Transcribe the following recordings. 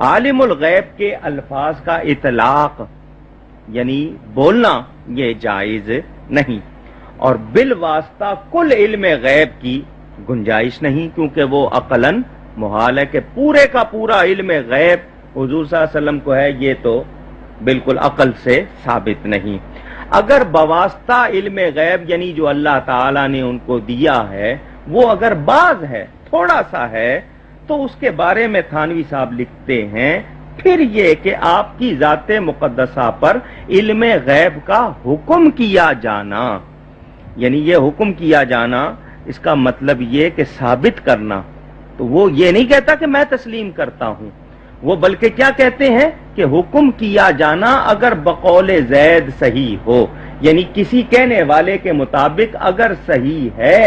عالم الغیب کے الفاظ کا اطلاق یعنی بولنا یہ جائز نہیں، اور بالواسطہ کل علم غیب کی گنجائش نہیں، کیونکہ وہ عقلاً محال ہے کہ پورے کا پورا علم غیب حضور صلی اللہ علیہ وسلم کو ہے، یہ تو بالکل عقل سے ثابت نہیں۔ اگر بواسطہ علم غیب یعنی جو اللہ تعالیٰ نے ان کو دیا ہے وہ اگر بعض ہے، تھوڑا سا ہے، تو اس کے بارے میں تھانوی صاحب لکھتے ہیں پھر یہ کہ آپ کی ذات مقدسہ پر علم غیب کا حکم کیا جانا، یعنی یہ حکم کیا جانا اس کا مطلب یہ کہ ثابت کرنا، تو وہ یہ نہیں کہتا کہ میں تسلیم کرتا ہوں، وہ بلکہ کیا کہتے ہیں کہ حکم کیا جانا اگر بقول زید صحیح ہو، یعنی کسی کہنے والے کے مطابق اگر صحیح ہے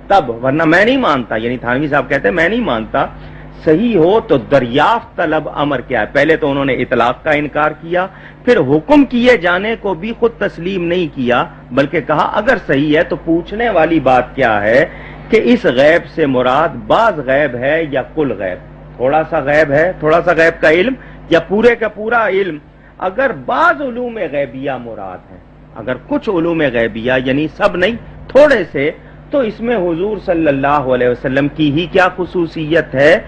تب، ورنہ میں نہیں مانتا، یعنی تھانوی صاحب کہتے ہیں میں نہیں مانتا، صحیح ہو تو دریافت طلب امر کیا ہے؟ پہلے تو انہوں نے اطلاق کا انکار کیا، پھر حکم کیے جانے کو بھی خود تسلیم نہیں کیا، بلکہ کہا اگر صحیح ہے تو پوچھنے والی بات کیا ہے کہ اس غیب سے مراد بعض غیب ہے یا کل غیب، تھوڑا سا غیب ہے، تھوڑا سا غیب کا علم، یا پورے کا پورا علم؟ اگر بعض علوم غیبیہ مراد ہے، اگر کچھ علوم غیبیہ یعنی سب نہیں تھوڑے سے، تو اس میں حضور صلی اللہ علیہ وسلم کی ہی کیا خصوصیت ہے؟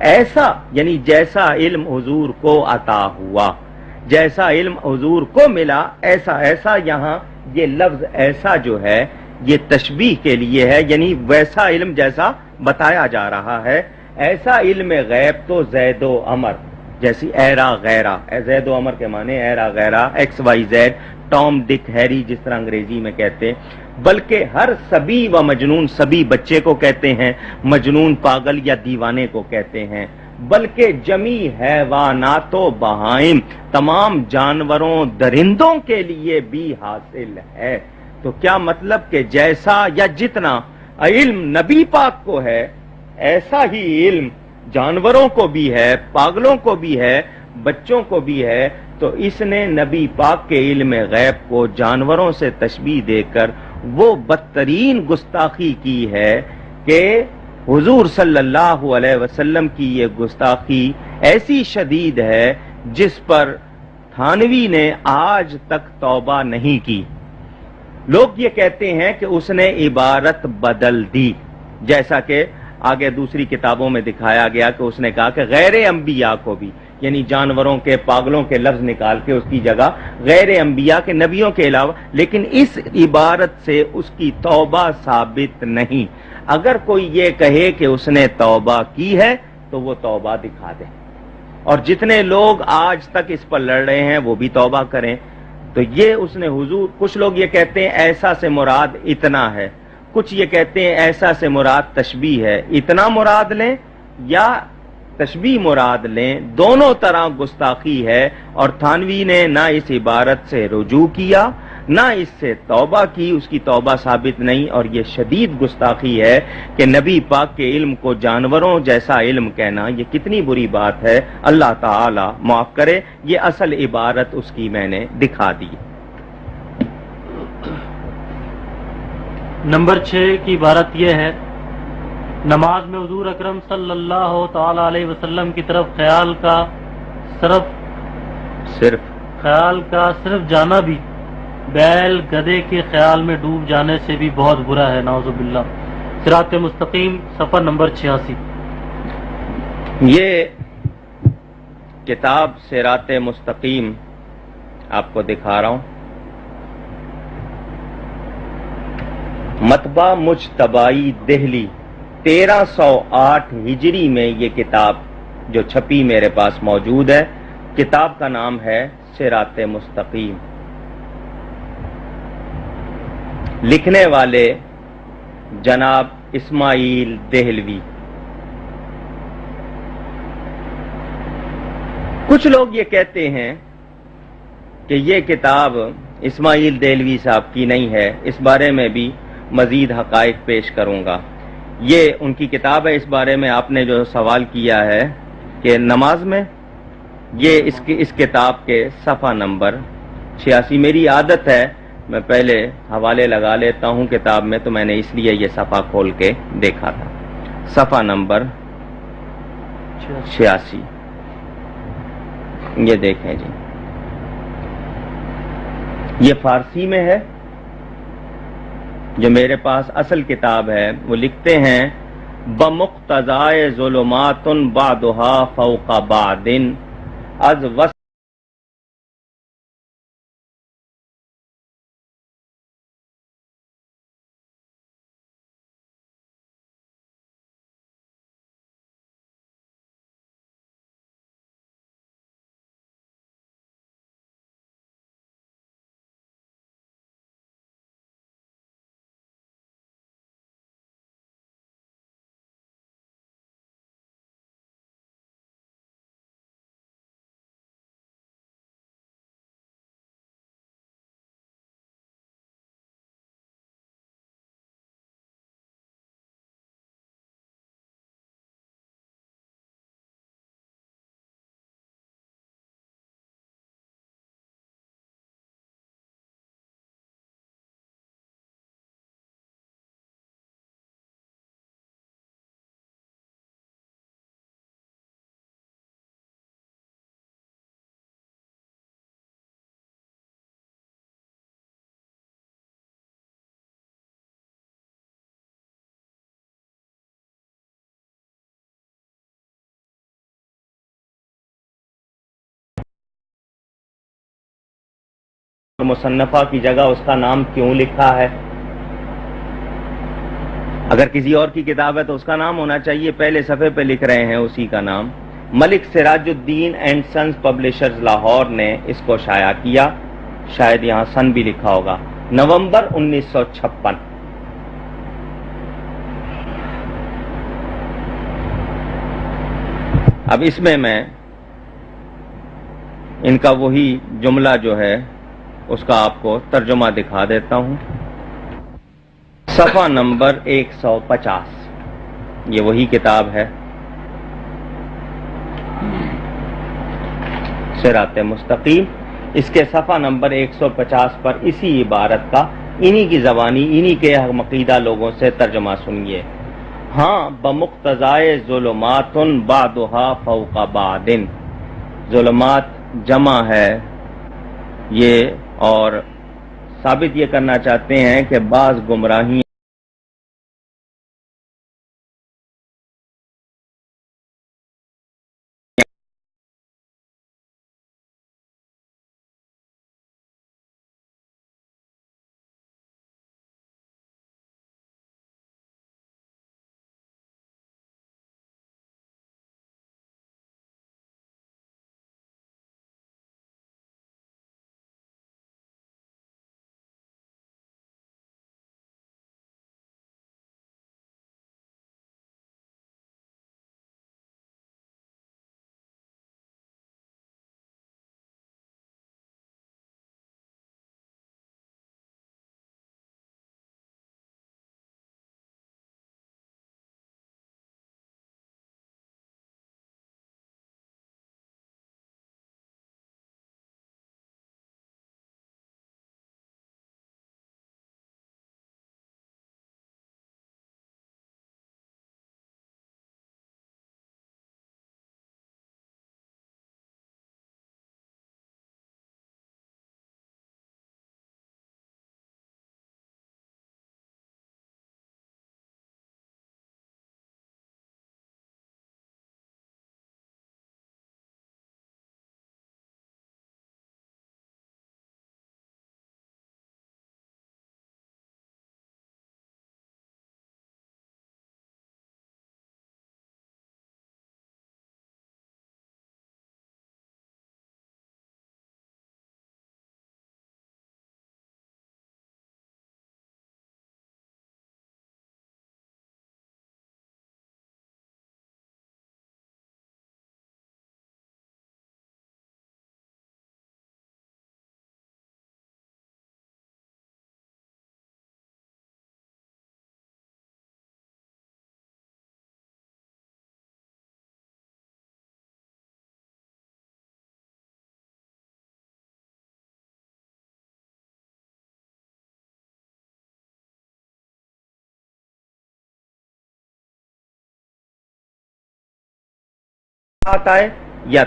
ایسا یعنی جیسا علم حضور کو عطا ہوا، جیسا علم حضور کو ملا، ایسا یہاں یہ لفظ ایسا جو ہے یہ تشبیہ کے لیے ہے، یعنی ویسا علم جیسا بتایا جا رہا ہے، ایسا علم غیب تو زید و عمر جیسی ایرا غیرہ، زید و عمر کے معنی ایرا غیرہ، X Y Z, Tom Dick Harry جس طرح انگریزی میں کہتے، بلکہ ہر سبی و مجنون، سبی بچے کو کہتے ہیں، مجنون پاگل یا دیوانے کو کہتے ہیں، بلکہ جمی حیوانات و بہائم، تمام جانوروں درندوں کے لیے بھی حاصل ہے۔ تو کیا مطلب کہ جیسا یا جتنا علم نبی پاک کو ہے ایسا ہی علم جانوروں کو بھی ہے، پاگلوں کو بھی ہے، بچوں کو بھی ہے، تو اس نے نبی پاک کے علم غیب کو جانوروں سے تشبیہ دے کر وہ بدترین گستاخی کی ہے کہ حضور صلی اللہ علیہ وسلم کی یہ گستاخی ایسی شدید ہے جس پر تھانوی نے آج تک توبہ نہیں کی۔ لوگ یہ کہتے ہیں کہ اس نے عبارت بدل دی، جیسا کہ آگے دوسری کتابوں میں دکھایا گیا کہ اس نے کہا کہ غیر انبیاء کو بھی، یعنی جانوروں کے پاگلوں کے لفظ نکال کے اس کی جگہ غیر انبیاء کے نبیوں کے علاوہ، لیکن اس عبارت سے اس کی توبہ ثابت نہیں۔ اگر کوئی یہ کہے کہ اس نے توبہ کی ہے تو وہ توبہ دکھا دے، اور جتنے لوگ آج تک اس پر لڑ رہے ہیں وہ بھی توبہ کریں۔ تو یہ اس نے حضور، کچھ لوگ یہ کہتے ہیں ایسا سے مراد اتنا ہے، کچھ یہ کہتے ہیں ایسا سے مراد تشبیہ ہے، اتنا مراد لیں یا تشبیہ مراد لیں، دونوں طرح گستاخی ہے، اور تھانوی نے نہ اس عبارت سے رجوع کیا نہ اس سے توبہ کی، اس کی توبہ ثابت نہیں، اور یہ شدید گستاخی ہے کہ نبی پاک کے علم کو جانوروں جیسا علم کہنا، یہ کتنی بری بات ہے، اللہ تعالی معاف کرے۔ یہ اصل عبارت اس کی میں نے دکھا دی۔ نمبر 6 کی عبارت یہ ہے، نماز میں حضور اکرم صلی اللہ تعالی علیہ وسلم کی طرف خیال کا صرف جانا بھی بیل گدے کے خیال میں ڈوب جانے سے بھی بہت برا ہے، نعوذ باللہ۔ صراط مستقیم صفحہ نمبر 86۔ یہ کتاب صراط مستقیم آپ کو دکھا رہا ہوں، مطبع مجتبائی دہلی 1308 ہجری میں یہ کتاب جو چھپی میرے پاس موجود ہے، کتاب کا نام ہے صراط مستقیم، لکھنے والے جناب اسماعیل دہلوی۔ کچھ لوگ یہ کہتے ہیں کہ یہ کتاب اسماعیل دہلوی صاحب کی نہیں ہے، اس بارے میں بھی مزید حقائق پیش کروں گا۔ یہ ان کی کتاب ہے، اس بارے میں آپ نے جو سوال کیا ہے کہ نماز میں، یہ اس کتاب کے صفحہ نمبر 86۔ میری عادت ہے میں پہلے حوالے لگا لیتا ہوں کتاب میں، تو میں نے اس لیے یہ صفحہ کھول کے دیکھا تھا، صفحہ نمبر 86۔ یہ دیکھیں جی، یہ فارسی میں ہے، جو میرے پاس اصل کتاب ہے وہ لکھتے ہیں بمقتضائے ظلمات بعدها فوق بعد از وس مصنفہ کی جگہ اس کا نام کیوں لکھا ہے؟ اگر کسی اور کی کتاب ہے تو اس کا نام ہونا چاہیے، پہلے صفحے پہ لکھ رہے ہیں اسی کا نام۔ ملک Siraj uddin and sons publishers Lahore نے اس کو شائع کیا، شاید یہاں سن بھی لکھا ہوگا، نومبر 1956۔ اب اس میں ان کا وہی جملہ جو ہے اس کا آپ کو ترجمہ دکھا دیتا ہوں۔ صفحہ نمبر 150، یہ وہی کتاب ہے صراط مستقیم، اس کے صفحہ نمبر 150 پر اسی عبارت کا انہی کی زبانی انہی کے عقیدہ لوگوں سے ترجمہ سنیے۔ ہاں بمقتضائے ظلمات بعدها فوق بعد، ظلمات جمع ہے یہ، اور ثابت یہ کرنا چاہتے ہیں کہ بعض گمراہی آتا ہے یا